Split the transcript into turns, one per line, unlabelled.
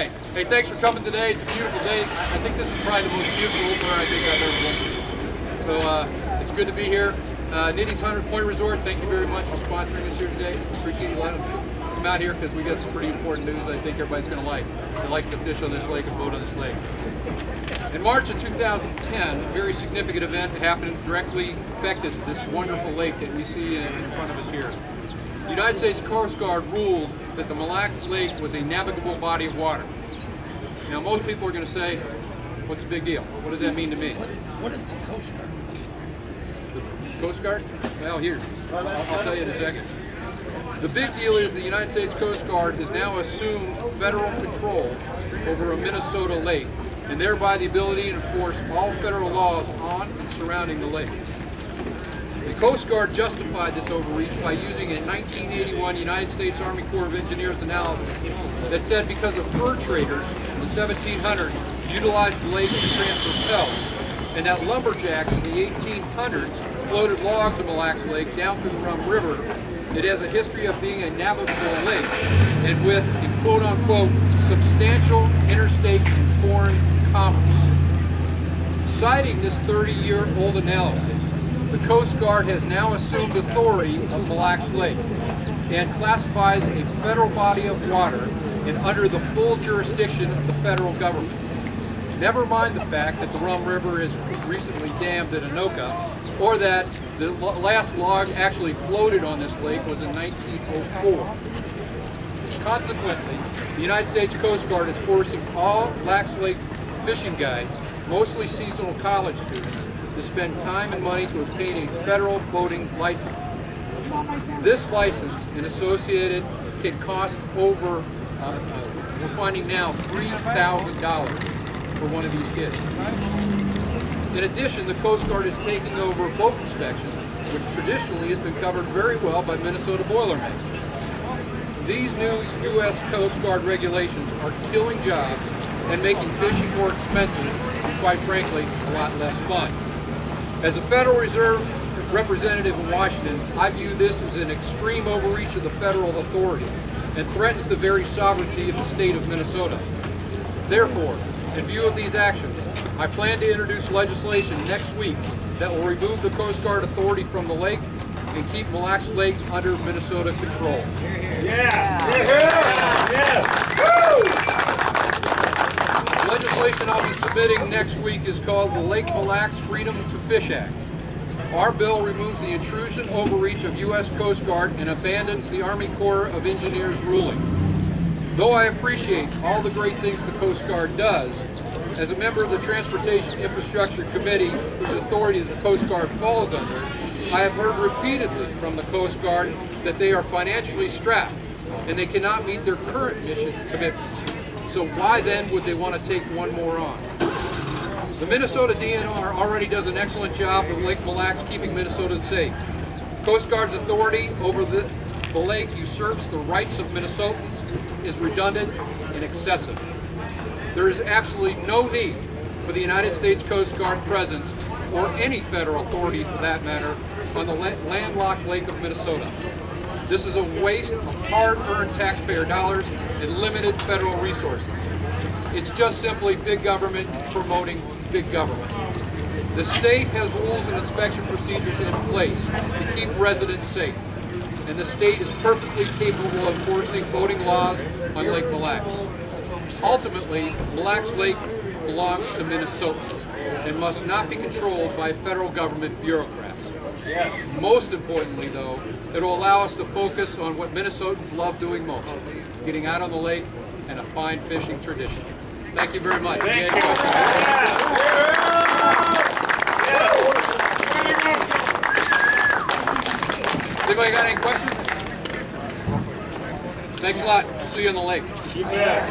right. Hey, thanks for coming today. It's a beautiful day. I think this is probably the most beautiful opener I think I've ever been to. So it's good to be here. Nitty's 100 Point Resort, thank you very much for sponsoring us here today. Appreciate you letting us come out here because we got some pretty important news I think everybody's going to like. They like to fish on this lake and boat on this lake. In March of 2010, a very significant event happened directly affected this wonderful lake that we see in front of us here. The United States Coast Guard ruled that the Mille Lacs Lake was a navigable body of water. Now most people are going to say, what's the big deal? What does that mean to me?
What is the Coast Guard?
The Coast Guard? Well, here, I'll tell you in a second. The big deal is the United States Coast Guard has now assumed federal control over a Minnesota lake, and thereby the ability to enforce all federal laws on and surrounding the lake. The Coast Guard justified this overreach by using a 1981 United States Army Corps of Engineers analysis that said because of fur traders in the 1700s utilized the lake to transfer pelts, and that lumberjacks in the 1800s floated logs of Mille Lacs Lake down through the Rum River, it has a history of being a navigable lake and with a quote-unquote substantial interstate and foreign commerce. Citing this 30-year-old analysis, the Coast Guard has now assumed authority of Mille Lacs Lake and classifies a federal body of water and under the full jurisdiction of the federal government. Never mind the fact that the Rum River is recently dammed at Anoka, or that the last log actually floated on this lake was in 1904. Consequently, the United States Coast Guard is forcing all Lacs Lake fishing guides, mostly seasonal college students, to spend time and money to obtain a federal boating license. This license and associated can cost over, we're finding now, $3,000 for one of these kids. In addition, the Coast Guard is taking over boat inspections, which traditionally has been covered very well by Minnesota Boilermakers. These new U.S. Coast Guard regulations are killing jobs and making fishing more expensive and, quite frankly, a lot less fun. As a Federal Reserve representative in Washington, I view this as an extreme overreach of the federal authority and threatens the very sovereignty of the state of Minnesota. Therefore, in view of these actions, I plan to introduce legislation next week that will remove the Coast Guard authority from the lake and keep Mille Lacs Lake under Minnesota control.
Yeah!
The legislation I'll be submitting next week is called the Lake Mille Lacs Freedom to Fish Act. Our bill removes the intrusion overreach of U.S. Coast Guard and abandons the Army Corps of Engineers ruling. Though I appreciate all the great things the Coast Guard does, as a member of the Transportation Infrastructure Committee, whose authority the Coast Guard falls under, I have heard repeatedly from the Coast Guard that they are financially strapped and they cannot meet their current mission commitments. So why then would they want to take one more on? The Minnesota DNR already does an excellent job of Lake Mille Lacs keeping Minnesota safe. Coast Guard's authority over the lake usurps the rights of Minnesotans, is redundant and excessive. There is absolutely no need for the United States Coast Guard presence, or any federal authority for that matter, on the landlocked Lake of Minnesota. This is a waste of hard-earned taxpayer dollars and limited federal resources. It's just simply big government promoting big government. The state has rules and inspection procedures in place to keep residents safe, and the state is perfectly capable of enforcing boating laws on Lake Mille Lacs. Ultimately, Mille Lacs Lake belongs to Minnesotans and must not be controlled by federal government bureaucrats. Most importantly, though, it will allow us to focus on what Minnesotans love doing most, getting out on the lake and a fine fishing tradition. Thank you very much. Anybody got any questions? Thanks a lot. See you on the lake.
You bet.